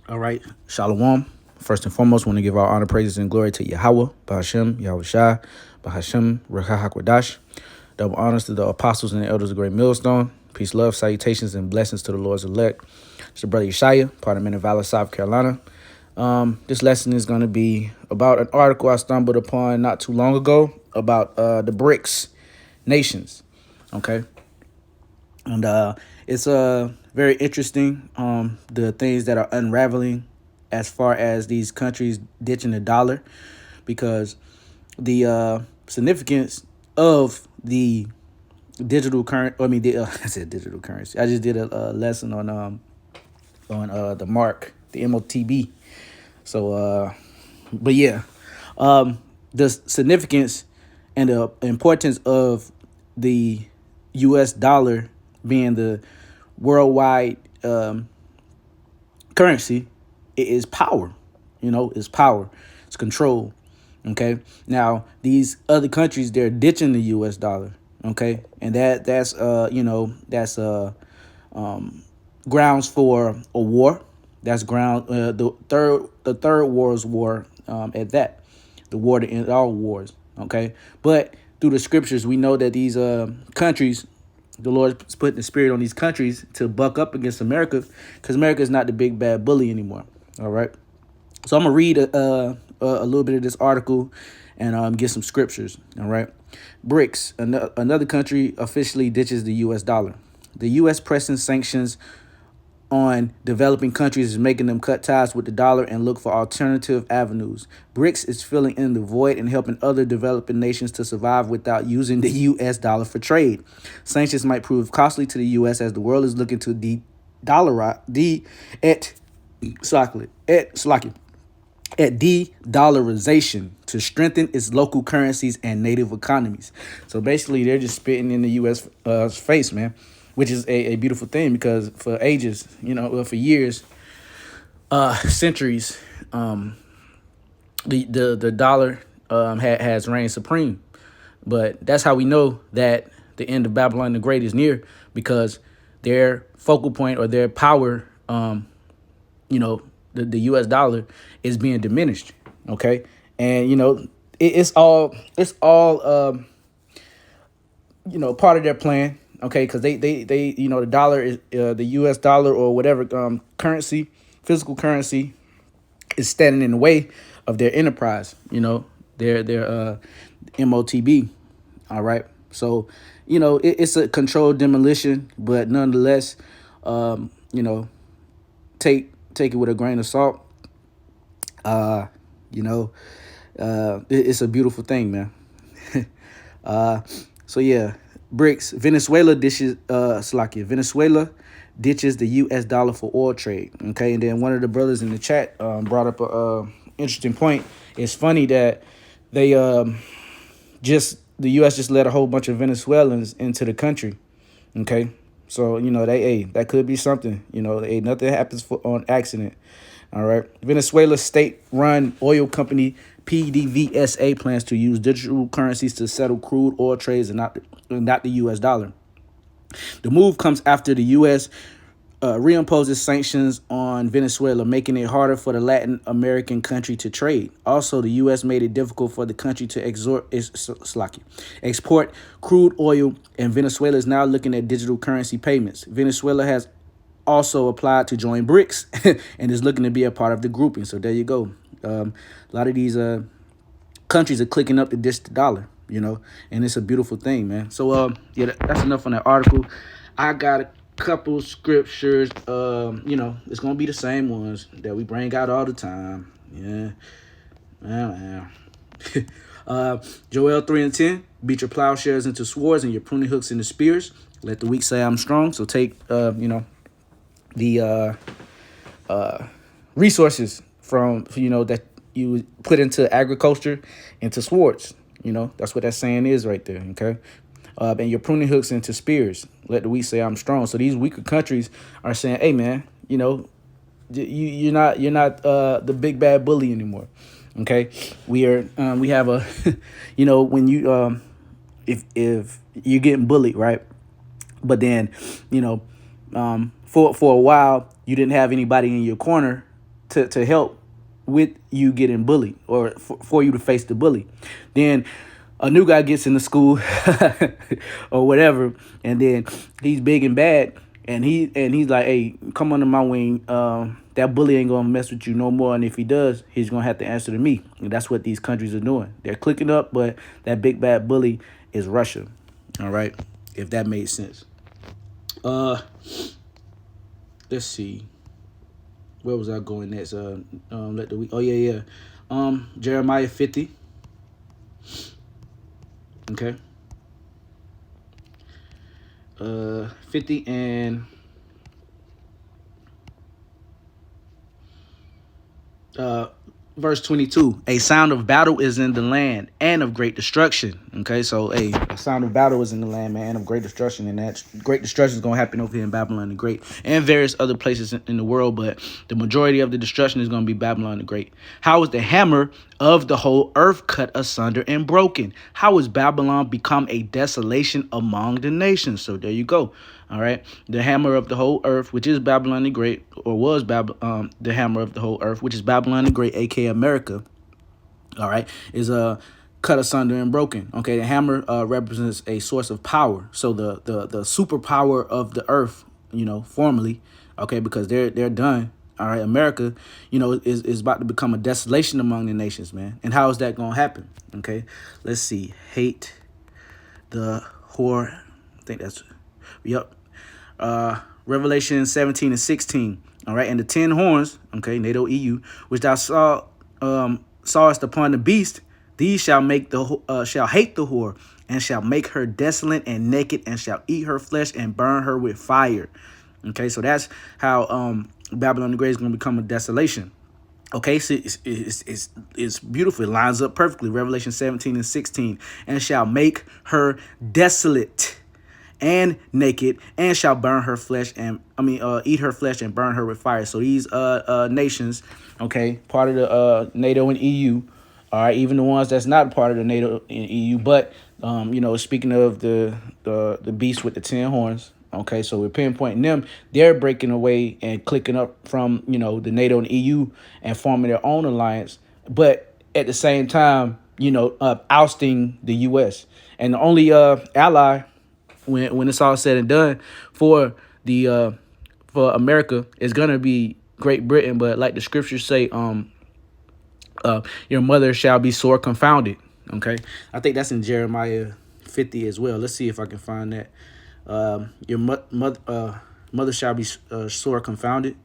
All right, Shalom. First and foremost, want to give our honor, praises, and glory to Yahweh, Bahashem, Yahweh Shai, Bahashem, Rechahakwadash. Double honors to the apostles and the elders of Great Millstone. Peace, love, salutations, and blessings to the Lord's elect. It's your brother Yeshaya, part of Men of Valor, South Carolina. This lesson is going to be about an article I stumbled upon not too long ago about the BRICS nations. Okay. And it's very interesting, the things that are unraveling as far as these countries ditching the dollar, because the significance of the digital current, I said digital currency. I just did a lesson on the mark, the MOTB. So, but yeah, the significance and the importance of the U.S. dollar being the worldwide currency, it is power. It's power. It's control. Okay. Now these other countries, they're ditching the U.S. dollar. Okay, and that's grounds for a war. That's ground the third world war, at that, the war to end all wars. Okay, but through the scriptures we know that these countries, the Lord's putting the spirit on these countries to buck up against America, because America is not the big bad bully anymore. All right, so I'm gonna read a little bit of this article and get some scriptures. All right. BRICS, another country, officially ditches the U.S. dollar. The U.S. pressing sanctions on developing countries is making them cut ties with the dollar and look for alternative avenues. BRICS is filling in the void and helping other developing nations to survive without using the U.S. dollar for trade. Sanctions might prove costly to the U.S. as the world is looking to de-dollarize, at de-dollarization to strengthen its local currencies and native economies. So basically, they're just spitting in the U.S. Face, man, which is a beautiful thing, because for ages, for years, centuries, the dollar has reigned supreme. But that's how we know that the end of Babylon the Great is near, because their focal point, or their power, the U.S. dollar is being diminished. Okay, and it's all part of their plan. Okay, because they the dollar is the U.S. dollar, or whatever currency, physical currency, is standing in the way of their enterprise. Their MOTB. All right, so it's a controlled demolition, but nonetheless, take it with a grain of salt. Uh, you know, it's a beautiful thing, man. So yeah, BRICS. Venezuela ditches the U.S. dollar for oil trade. Okay, and then one of the brothers in the chat brought up a interesting point. It's funny that they the U.S. just let a whole bunch of Venezuelans into the country. Okay, so that could be something. Nothing happens on accident. All right. Venezuela's state-run oil company PDVSA plans to use digital currencies to settle crude oil trades and not the U.S. dollar. The move comes after the U.S. Reimposes sanctions on Venezuela, making it harder for the Latin American country to trade. Also, the U.S. made it difficult for the country to export crude oil, and Venezuela is now looking at digital currency payments. Venezuela has also applied to join BRICS and is looking to be a part of the grouping. So there you go. A lot of these countries are clicking up to ditch the dollar, and it's a beautiful thing, man. So that's enough on that article. I got a couple scriptures. It's gonna be the same ones that we bring out all the time. Yeah, well. Joel 3:10. Beat your plowshares into swords and your pruning hooks into spears. Let the weak say I'm strong. So take the resources from that you put into agriculture into swords. That's what that saying is right there. Okay, and your pruning hooks into spears. Let the weak say I'm strong. So these weaker countries are saying, hey man, you're not the big bad bully anymore. Okay, we have a when you if you're getting bullied, right? But then for a while you didn't have anybody in your corner to help with you getting bullied, or for you to face the bully. Then a new guy gets into school or whatever, and then he's big and bad, and he's like, hey, come under my wing. That bully ain't gonna mess with you no more, and if he does, he's gonna have to answer to me. And that's what these countries are doing. They're clicking up, but that big bad bully is Russia. All right, if that made sense. Let's see. Where was I going next? Let the week. Oh yeah. Jeremiah 50. Okay. 50 and verse 22. A sound of battle is in the land, and of great destruction. Okay, so a sound of battle is in the land, man, and of great destruction, and that great destruction is going to happen over here in Babylon the Great and various other places in the world, but the majority of the destruction is going to be Babylon the Great. How is the hammer of the whole earth cut asunder and broken? How is Babylon become a desolation among the nations? So there you go. All right, the hammer of the whole earth, which is Babylon the Great, or was the hammer of the whole earth, which is Babylon the Great, aka America. All right, is cut asunder and broken. Okay, the hammer represents a source of power. So the superpower of the earth, formerly, okay, because they're done. All right, America, is about to become a desolation among the nations, man. And how is that gonna happen? Okay, let's see. Hate the whore. I think that's. Yep. Revelation 17 and 16. All right. And the 10 horns, okay, NATO EU, which thou sawest upon the beast, these shall hate the whore, and shall make her desolate and naked, and shall eat her flesh and burn her with fire. Okay, so that's how Babylon the Great is going to become a desolation. Okay, so it's beautiful. It lines up perfectly. Revelation 17 and 16. And shall make her desolate and naked, and shall burn her flesh and eat her flesh and burn her with fire. So these nations, okay, part of the NATO and EU, all right, even the ones that's not part of the NATO and EU, but speaking of the beast with the 10 horns, okay, so we're pinpointing them. They're breaking away and clicking up from the NATO and EU and forming their own alliance, but at the same time, ousting the U.S. And the only ally, when it's all said and done, for America is gonna be Great Britain. But like the scriptures say, your mother shall be sore confounded. Okay, I think that's in Jeremiah 50 as well. Let's see if I can find that. Your mother shall be sore confounded.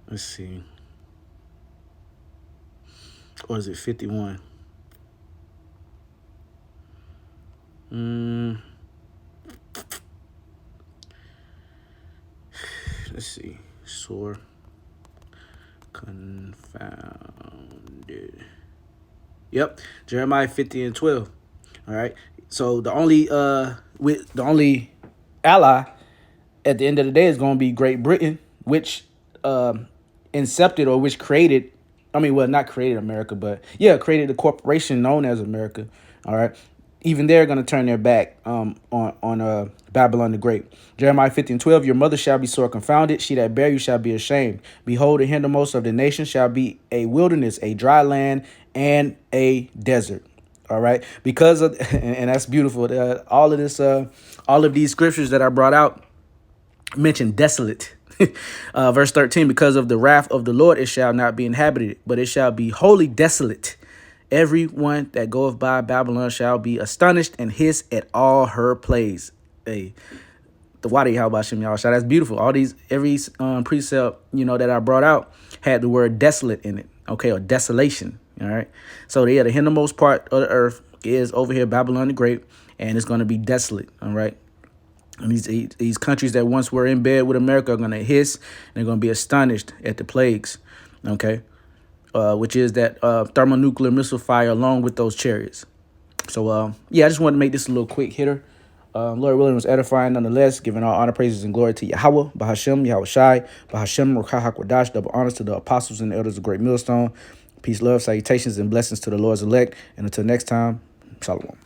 Let's see. Or is it 51? Let's see. Sore confounded. Yep. Jeremiah 50 and 12. All right. So the only ally at the end of the day is going to be Great Britain, which incepted, or which created, not created America, but created the corporation known as America. All right. Even they're going to turn their back on Babylon the Great. Jeremiah 50 and 12, your mother shall be sore confounded. She that bare you shall be ashamed. Behold, the hindermost of the nations shall be a wilderness, a dry land, and a desert. All right. Because of, and that's beautiful. All of these scriptures that I brought out mention desolate. Verse 13, because of the wrath of the Lord, it shall not be inhabited, but it shall be wholly desolate. Everyone that goeth by Babylon shall be astonished and hiss at all her plays. Hey, the Wadi Halbashim Yahshua. That's beautiful. Every precept, that I brought out had the word desolate in it. Okay, or desolation. All right. So the hindermost part of the earth is over here, Babylon the Great, and it's going to be desolate. All right. And these countries that once were in bed with America are going to hiss, and they're going to be astonished at the plagues. Okay. Which is that thermonuclear missile fire along with those chariots. So, I just wanted to make this a little quick hitter. Lord willing, was edifying nonetheless, giving all honor, praises, and glory to Yahweh, Bahashem, Yahweh Shai, Bahashem, Ruach HaKodesh, double honors to the apostles and the elders of Great Millstone. Peace, love, salutations, and blessings to the Lord's elect. And until next time, shalom.